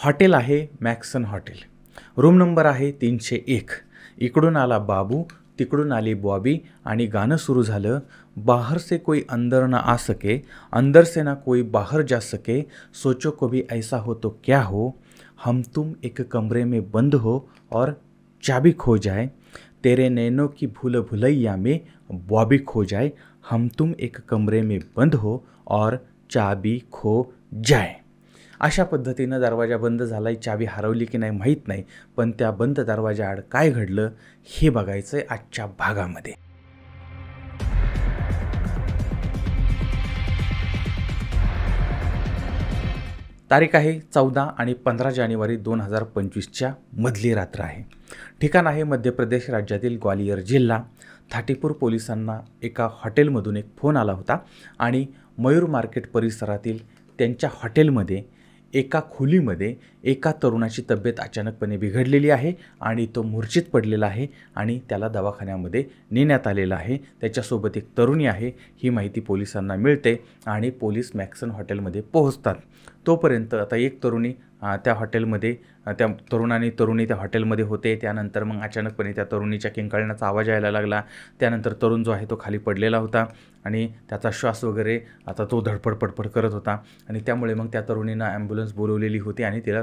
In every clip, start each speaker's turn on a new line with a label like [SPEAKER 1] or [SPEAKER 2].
[SPEAKER 1] Hotel आहे मॅक्सन hotel. Room number आहे 301. इकडून आला बाबू, तिकडून आली बॉबी आणि गाणं सुरू झालं. बाहर से कोई अंदर ना आ सके, अंदर से ना कोई बाहर जा सके, सोचो कभी ऐसा हो तो क्या हो, हम तुम एक कमरे में बंद हो और चाबी खो जाए, तेरे नैनों की भूल भुलैया में बॉबी खो जाए, हम तुम एक कमरे में बंद हो और चाबी खो जाए. अशा पद्धतीनं दरवाजा बंद झाला. चाबी हरवली की नाही माहीत नाही, पण त्या बंद दरवाजाआड काय घडलं हे बघायचं आहे आजच्या भागामध्ये. तारीख आहे 14 आणि 15 जानेवारी 2025च्या मधली रात्र आहे. ठिकाण आहे मध्य प्रदेश राज्यातील ग्वालियर जिल्हा. थाटीपूर पोलिसांना एका हॉटेलमधून एक फोन आला होता आणि मयूर मार्केट परिसरातील त्यांच्या हॉटेलमध्ये एका खोलीमध्ये एका तरुणाची तब्येत अचानकपणे बिघडलेली आहे आणि तो मूर्छित पडलेला आहे आणि त्याला दवाखान्यामध्ये नेण्यात आलेला आहे. त्याच्यासोबत एक तरुणी आहे. ही माहिती पोलिसांना मिळते आणि पोलीस मॅक्सन हॉटेलमध्ये पोहोचतात. तोपर्यंत आता एक तरुणी त्या हॉटेलमध्ये त्या तरुणी त्या हॉटेलमध्ये होते. त्यानंतर मग अचानकपणे त्या तरुणीच्या किंकाळण्याचा आवाज यायला लागला. त्यानंतर तरुण जो आहे तो खाली पडलेला होता आणि त्याचा श्वास वगैरे आता तो धडपड पडपड करत होता आणि त्यामुळे मग त्या तरुणीनं ॲम्ब्युलन्स बोलवलेली होती आणि तिला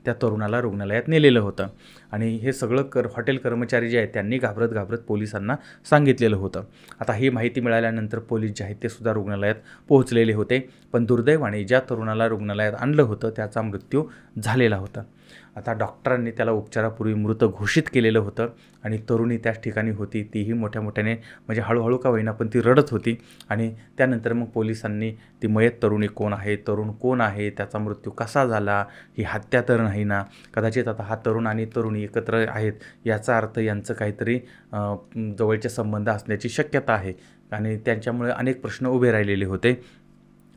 [SPEAKER 1] त्या तरुणाला रुग्णालयात नेलेलं होतं. आणि हे सगळं हॉटेल कर्मचारी जे आहेत त्यांनी घाबरत पोलिसांना सांगितलेलं होतं. आता ही माहिती मिळाल्यानंतर पोलीस जे आहेत ते सुद्धा रुग्णालयात पोहोचलेले होते. पण दुर्दैवाने ज्या तरुणाला रुग्णालयात आणलं होतं त्याचा मृत्यू झालेला होता. आता डॉक्टरांनी त्याला उपचारापूर्वी मृत घोषित केलेलं होतं आणि तरुणी त्याच ठिकाणी होती. तीही मोठ्याने म्हणजे हळूहळू का होईना पण ती रडत होती. आणि त्यानंतर मग पोलिसांनी ती मयत तरुणी कोण आहे, तरुण कोण आहे, त्याचा मृत्यू कसा झाला, ही हत्या तर नाही ना, कदाचित आता हा तरुण आणि तरुणी एकत्र आहेत याचा अर्थ यांचं काहीतरी जवळचे संबंध असण्याची शक्यता आहे आणि त्यांच्यामुळे अनेक प्रश्न उभे राहिलेले होते.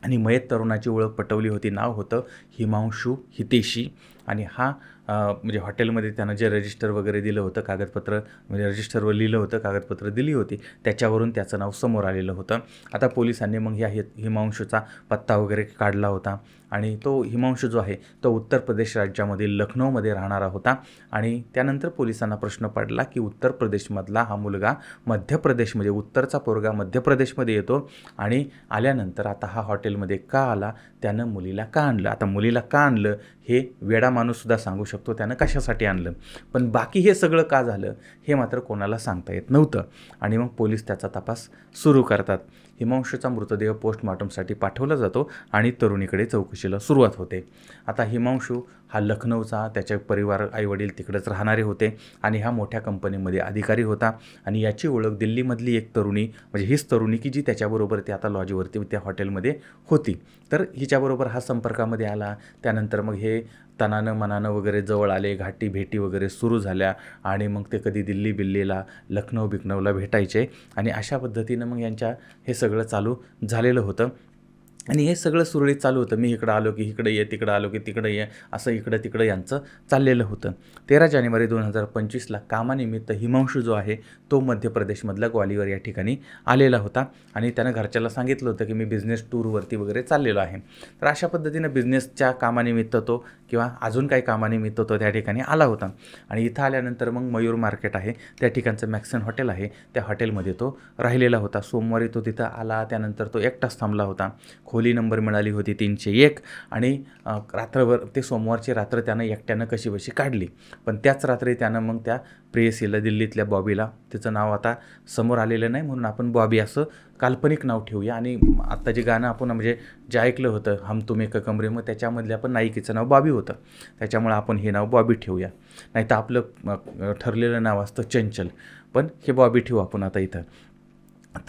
[SPEAKER 1] आणि मयत तरुणाची ओळख पटवली होती. नाव होतं हिमांशू हितेशी आणि हा म्हणजे हॉटेलमध्ये त्यानं जे रजिस्टर वगैरे दिलं होतं, कागदपत्र म्हणजे रजिस्टरवर लिहिलं होतं, कागदपत्र दिली होती, त्याच्यावरून त्याचं नाव समोर आलेलं होतं. आता पोलिसांनी मग ह्या हिमांशूचा पत्ता वगैरे काढला होता आणि तो हिमांशू जो आहे तो उत्तर प्रदेश राज्यामधील लखनौमध्ये राहणारा होता. आणि त्यानंतर पोलिसांना प्रश्न पडला की उत्तर प्रदेशमधला हा मुलगा मध्य प्रदेशमध्ये उत्तरचा पोरगा मध्य प्रदेशमध्ये येतो आणि आल्यानंतर आता हा हॉटेलमध्ये का आला, त्यानं मुलीला का आणलं. आता मुलीला का आणलं हे वेडा माणूससुद्धा सांगू शकतो त्यानं कशासाठी आणलं, पण बाकी हे सगळं का झालं हे मात्र कोणाला सांगता येत नव्हतं. आणि मग पोलीस त्याचा तपास सुरू करतात. हिमांशूचा मृतदेह पोस्टमॉर्टमसाठी पाठवला जातो आणि तरुणीकडे चौकशीला सुरुवात होते. आता हिमांशू हा लखनौचा, त्याचे परिवार आईवडील तिकडेच राहणारे होते आणि हा मोठ्या कंपनीमध्ये अधिकारी होता. आणि याची ओळख दिल्लीमधली एक तरुणी म्हणजे हीच तरुणी की जी त्याच्याबरोबर ते आता लॉजवरती त्या हॉटेलमध्ये होती, तर हिच्याबरोबर हा संपर्कामध्ये आला. त्यानंतर मग हे तनानं मनानं वगैरे जवळ आले, घाटी भेटी वगैरे सुरू झाल्या आणि मग ते कधी दिल्लीला लखनौला भेटायचे आणि अशा पद्धतीनं मग यांच्या हे सगळं चालू झालेलं होतं. आणि हे सगळं सुरळीत चालू होतं. मी इकडं आलो की इकडे ये, तिकडं आलो की तिकडे ये, असं इकडं तिकडं यांचं चाललेलं होतं. 13 जानेवारी 2025ला कामानिमित्त हिमांशू जो आहे तो मध्य प्रदेशमधल्या ग्वालियर या ठिकाणी आलेला होता आणि त्यानं घरच्याला सांगितलं होतं की मी बिझनेस टूरवरती वगैरे चाललेलो आहे. तर अशा पद्धतीनं बिझनेसच्या कामानिमित्त तो किंवा अजून काही कामानिमित्त तो त्या ठिकाणी आला होता. आणि इथं आल्यानंतर मग मयूर मार्केट आहे त्या ठिकाणचं मॅक्सन हॉटेल आहे, त्या हॉटेलमध्ये तो राहिलेला होता. सोमवारी तो तिथं आला. त्यानंतर तो एकटाच थांबला होता. खोली नंबर मिळाली होती 301 आणि रात्रभर ते सोमवारची रात्र त्यानं एकट्यानं कशीबशी काढली. पण त्याच रात्री त्यानं मग त्या प्रेयसीला दिल्लीतल्या बॉबीला, तिचं नाव आता समोर आलेलं नाही म्हणून आपण बॉबी असं काल्पनिक नाव ठेवूया. आणि आत्ता जे गाणं आपण म्हणजे जे ऐकलं होतं हम तुम एक कमरे, मग त्याच्यामधल्या आपण नायिकेचं नाव बॉबी होतं, त्याच्यामुळे आपण हे नाव बॉबी ठेवूया. नाही तर आपलं ठरलेलं नाव असतं चंचल, पण हे बॉबी ठेवू आपण आता इथं.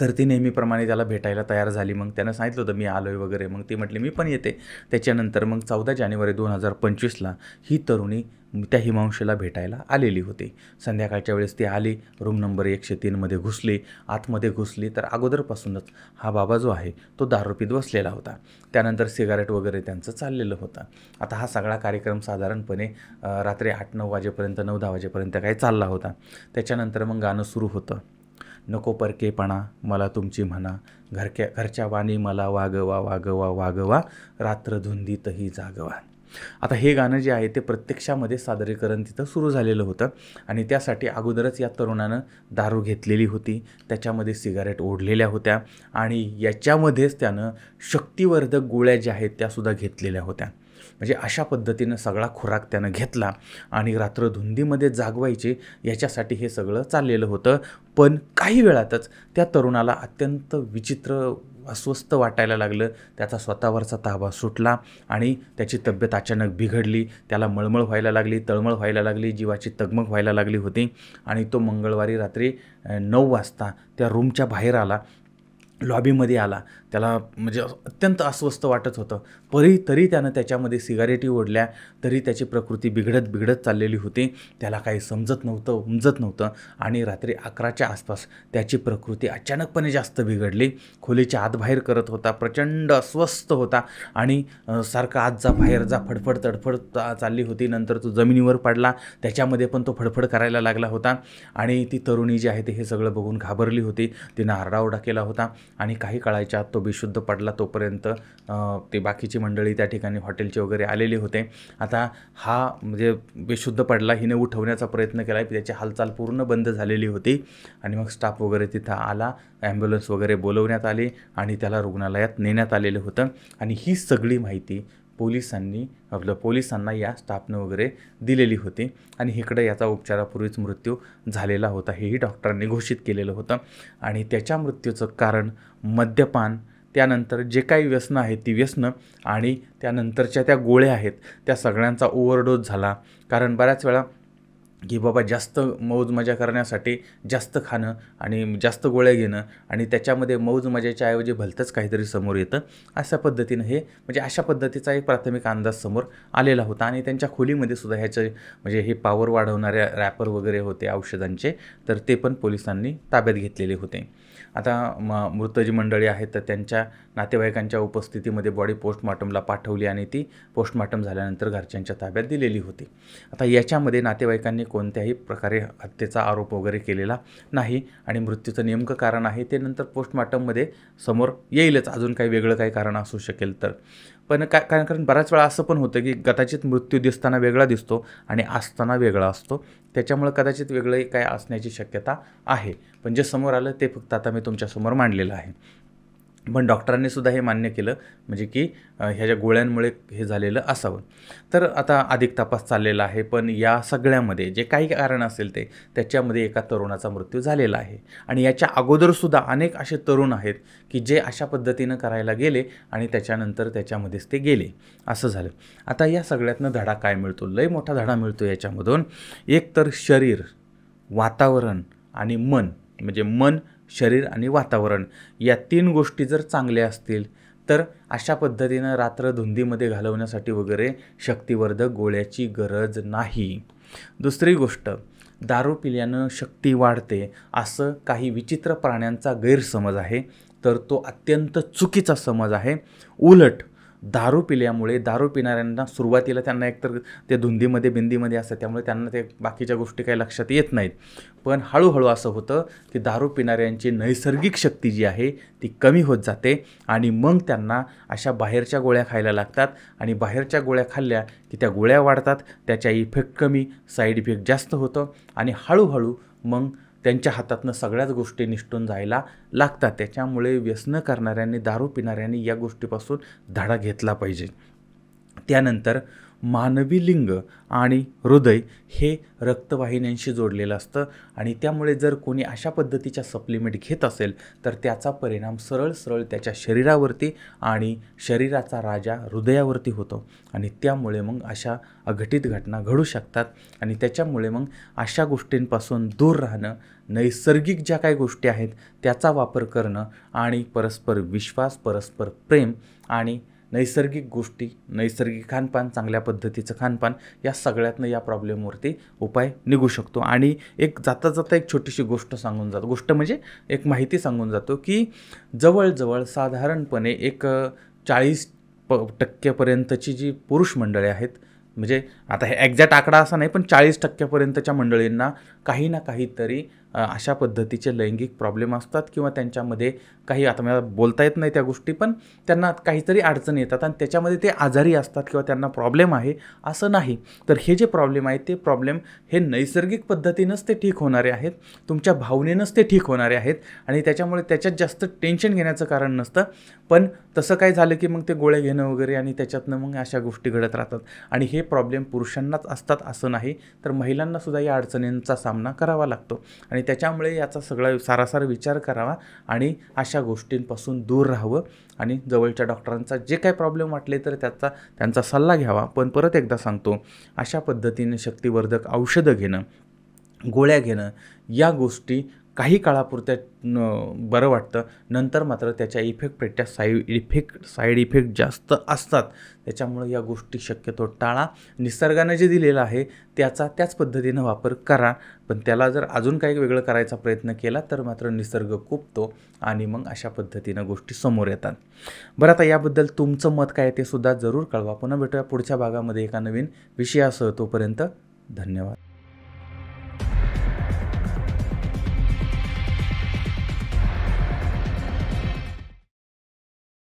[SPEAKER 1] तर ती नेहमीप्रमाणे त्याला भेटायला तयार झाली. मग त्यानं सांगितलं होतं मी आलो आहे वगैरे. मग ती म्हटली मी पण येते. त्याच्यानंतर मग 14 जानेवारी 2025ला ही तरुणी त्या हिमांशूला भेटायला आलेली होती. संध्याकाळच्या वेळेस ती आली, रूम नंबर 103मध्ये घुसली. आतमध्ये घुसली तर अगोदरपासूनच हा बाबा जो आहे तो दारू पीत बसलेला होता. त्यानंतर सिगारेट वगैरे त्यांचं चाललेलं होतं. आता हा सगळा कार्यक्रम साधारणपणे रात्री 8-9 वाजेपर्यंत 9-10 वाजेपर्यंत काही चालला होता. त्याच्यानंतर मग गाणं सुरू होतं. नको परकेपणा मला तुमची म्हणा, घरच्या वाणी मला वागवा वागवा वागवा, रात्र धुंदीतही जागवा. आता हे गाणं जे आहे ते प्रत्यक्षामध्ये सादरीकरण तिथं सुरू झालेलं होतं आणि त्यासाठी अगोदरच या तरुणानं दारू घेतलेली होती, त्याच्यामध्ये सिगारेट ओढलेल्या होत्या आणि याच्यामध्येच त्यानं शक्तिवर्धक गोळ्या ज्या आहेत त्यासुद्धा घेतलेल्या होत्या. म्हणजे अशा पद्धतीनं सगळा खुराक त्यानं घेतला आणि रात्र धुंदीमध्ये जागवायचे याच्यासाठी हे सगळं चाललेलं होतं. पण काही वेळातच त्या तरुणाला अत्यंत विचित्र अस्वस्थ वाटायला लागलं. त्याचा स्वतःवरचा ताबा सुटला आणि त्याची तब्येत अचानक बिघडली. त्याला मळमळ व्हायला लागली, तळमळ व्हायला लागली, जीवाची तगमग व्हायला लागली होती आणि तो मंगळवारी रात्री 9 वाजता त्या रूमच्या बाहेर आला, लॉबीमध्ये आला. त्याला म्हणजे अत्यंत अस्वस्थ वाटत होतं. तरी त्यानं त्याच्यामध्ये सिगारेटी ओढल्या, तरी त्याची प्रकृती बिघडत चाललेली होती. त्याला काही समजत नव्हतं, उमजत नव्हतं आणि रात्री 11च्या आसपास त्याची प्रकृती अचानकपणे जास्त बिघडली. खोलीच्या आतबाहेर करत होता, प्रचंड अस्वस्थ होता आणि सारखा आत जा बाहेर जा, फडफड तडफड चालली होती. नंतर तो जमिनीवर पडला, त्याच्यामध्ये पण तो फडफड करायला लागला होता आणि ती तरुणी जी आहे ते हे सगळं बघून घाबरली होती. तिनं आरडाओरडा केला होता आणि काही काळाच्या आत तो बेशुद्ध पडला. तोपर्यंत ते बाकीची मंडळी त्या ठिकाणी हॉटेलचे वगैरे आलेले होते. आता हा म्हणजे बेशुद्ध पडला, हिने उठवण्याचा प्रयत्न केला, त्याची हालचाल पूर्ण बंद झालेली होती आणि मग स्टाफ वगैरे तिथं आला, ॲम्ब्युलन्स वगैरे बोलवण्यात आली आणि त्याला रुग्णालयात नेण्यात आलेलं होतं. आणि ही सगळी माहिती पोलिसांना या स्टाफनं वगैरे दिलेली होती आणि इकडं याचा उपचारापूर्वीच मृत्यू झालेला होता हेही डॉक्टरांनी घोषित केलेलं होतं. आणि त्याच्या मृत्यूचं कारण मद्यपान, त्यानंतर जे काही व्यसनं आहेत ती व्यसनं आणि त्यानंतरच्या त्या गोळ्या आहेत त्या सगळ्यांचा ओव्हरडोस झाला. कारण बऱ्याच वेळा की बाबा जास्त मौज मजा करण्यासाठी जास्त खाणं आणि जास्त गोळ्या घेणं आणि त्याच्यामध्ये मौज मजेच्या ऐवजी भलतंच काहीतरी समोर येतं. अशा पद्धतीनं म्हणजे अशा पद्धतीचा एक प्राथमिक अंदाज समोर आलेला होता आणि त्यांच्या खोलीमध्ये सुद्धा ह्याचे म्हणजे हे पॉवर वाढवणाऱ्या रॅपर वगैरे होते औषधांचे, तर ते पण पोलिसांनी ताब्यात घेतलेले होते. आता मृत जी मंडळी आहेत तर त्यांच्या नातेवाईकांच्या उपस्थितीमध्ये बॉडी पोस्टमॉर्टमला पाठवली आणि ती पोस्टमॉर्टम झाल्यानंतर घरच्यांच्या ताब्यात दिलेली होती. आता याच्यामध्ये नातेवाईकांनी कोणत्याही प्रकारे हत्येचा आरोप वगैरे केलेला नाही आणि मृत्यूचं नेमकं कारण आहे ते नंतर पोस्टमॉर्टममध्ये समोर येईलच, अजून काही वेगळं काही कारण असू शकेल तर. पण कारण बऱ्याच वेळा असं पण होतं की कदाचित मृत्यू दिसताना वेगळा दिसतो आणि असताना वेगळा असतो, त्याच्यामुळे कदाचित वेगळंही काय असण्याची शक्यता आहे. पण जे समोर आलं ते फक्त आता मी तुमच्यासमोर मांडलेलं आहे. पण डॉक्टरांनी सुद्धा हे मान्य केलं म्हणजे की ह्या ज्या गोळ्यांमुळे हे झालेलं असावं. तर आता अधिक तपास चाललेला आहे. पण या सगळ्यामध्ये जे काही कारण असेल त्याच्यामध्ये एका तरुणाचा मृत्यू झालेला आहे आणि याच्या अगोदरसुद्धा अनेक असे तरुण आहेत की जे अशा पद्धतीनं करायला गेले आणि त्याच्यानंतर त्याच्यामध्येच ते गेले, असं झालं. आता या सगळ्यातनं धडा काय मिळतो? लय मोठा धडा मिळतो याच्यामधून. एक तर शरीर, वातावरण आणि मन, म्हणजे मन, शरीर आणि वातावरण या 3 गोष्टी जर चांगल्या असतील तर अशा पद्धतीनं रात्र धुंदीमध्ये घालवण्यासाठी वगैरे शक्तिवर्धक गोळ्याची गरज नाही. दुसरी गोष्ट, दारू पिल्यानं शक्ती वाढते असं काही विचित्र प्राण्यांचा गैरसमज आहे, तर तो अत्यंत चुकीचा समज आहे. उलट दारू पिल्यामुळे दारू पिणाऱ्यांना सुरुवातीला त्यांना एकतर ते बिंदीमध्ये असतं त्यामुळे त्यांना ते बाकीच्या गोष्टी काही लक्षात येत नाहीत. पण हळूहळू असं होतं की दारू पिणाऱ्यांची नैसर्गिक शक्ती जी आहे ती कमी होत जाते आणि मग त्यांना अशा बाहेरच्या गोळ्या खायला लागतात आणि बाहेरच्या गोळ्या खाल्ल्या की त्या गोळ्या वाढतात, त्याच्या इफेक्ट कमी, साईड इफेक्ट जास्त होतं आणि हळूहळू मग त्यांच्या हातातनं सगळ्याच गोष्टी निसटून जायला लागतात. त्याच्यामुळे व्यसनं करणाऱ्यांनी, दारू पिणाऱ्यांनी या गोष्टीपासून धडा घेतला पाहिजे. त्यानंतर मानवी लिंग आणि हृदय हे रक्तवाहिन्यांशी जोडलेलं असतं आणि त्यामुळे जर कोणी अशा पद्धतीच्या सप्लिमेंट घेत असेल तर त्याचा परिणाम सरळ त्याच्या शरीरावरती आणि शरीराचा राजा हृदयावरती होतो आणि त्यामुळे मग अशा अघटित घटना घडू शकतात आणि त्याच्यामुळे मग अशा गोष्टींपासून दूर राहणं, नैसर्गिक ज्या काही गोष्टी आहेत त्याचा वापर करणं आणि परस्पर विश्वास, परस्पर प्रेम आणि नैसर्गिक गोष्टी, नैसर्गिक खानपान, चांगल्या पद्धतीचं खानपान या सगळ्यातनं या प्रॉब्लेमवरती उपाय निघू शकतो. आणि एक जाता एक छोटीशी गोष्ट सांगून जातो, गोष्ट म्हणजे एक माहिती सांगून जातो की जवळजवळ साधारणपणे एक 40% जी पुरुष मंडळी आहेत, म्हणजे आता हे एक्झॅक्ट आकडा असा नाही पण 40%पर्यंतच्या मंडळींना काही ना काहीतरी अशा पद्धतीचे लैंगिक प्रॉब्लेम असतात किंवा त्यांच्यामध्ये काही, आता मला बोलता येत नाही त्या गोष्टी, पण त्यांना काहीतरी अडचणी येतात आणि त्याच्यामध्ये ते आजारी असतात किंवा त्यांना प्रॉब्लेम आहे असं नाही. तर हे जे प्रॉब्लेम आहे ते प्रॉब्लेम हे नैसर्गिक पद्धतीनंच ते ठीक होणारे आहेत, तुमच्या भावनेनंच ते ठीक होणारे आहेत आणि त्याच्यामुळे त्याच्यात जास्त टेन्शन घेण्याचं कारण नसतं. पण तसं काय झालं की मग ते गोळ्या घेणं वगैरे आणि त्याच्यातनं मग अशा गोष्टी घडत राहतात आणि हे प्रॉब्लेम पुरुषांनाच असतात असं नाही, तर महिलांनासुद्धा या अडचणींचा सामना करावा लागतो आणि त्याच्यामुळे याचा सगळा सारासार विचार करावा आणि अशा गोष्टींपासून दूर राहावं आणि जवळच्या डॉक्टरांचा जे काही प्रॉब्लेम वाटले तर त्यांचा सल्ला घ्यावा. पण परत एकदा सांगतो, अशा पद्धतीने शक्तिवर्धक औषधं घेणं, गोळ्या घेणं या गोष्टी काही काळापुरत्या बरं वाटतं, नंतर मात्र त्याच्या साईड इफेक्ट जास्त असतात. त्याच्यामुळे या गोष्टी शक्यतो टाळा. निसर्गानं जे दिलेलं आहे त्याच पद्धतीनं वापर करा, पण त्याला जर अजून काही वेगळं करायचा प्रयत्न केला तर मात्र निसर्ग कुपतो आणि मग अशा पद्धतीनं गोष्टी समोर येतात. बरं, आता याबद्दल तुमचं मत काय ते सुद्धा जरूर कळवा. पुन्हा भेटूया पुढच्या भागामध्ये एका नवीन विषयासह. तोपर्यंत धन्यवाद.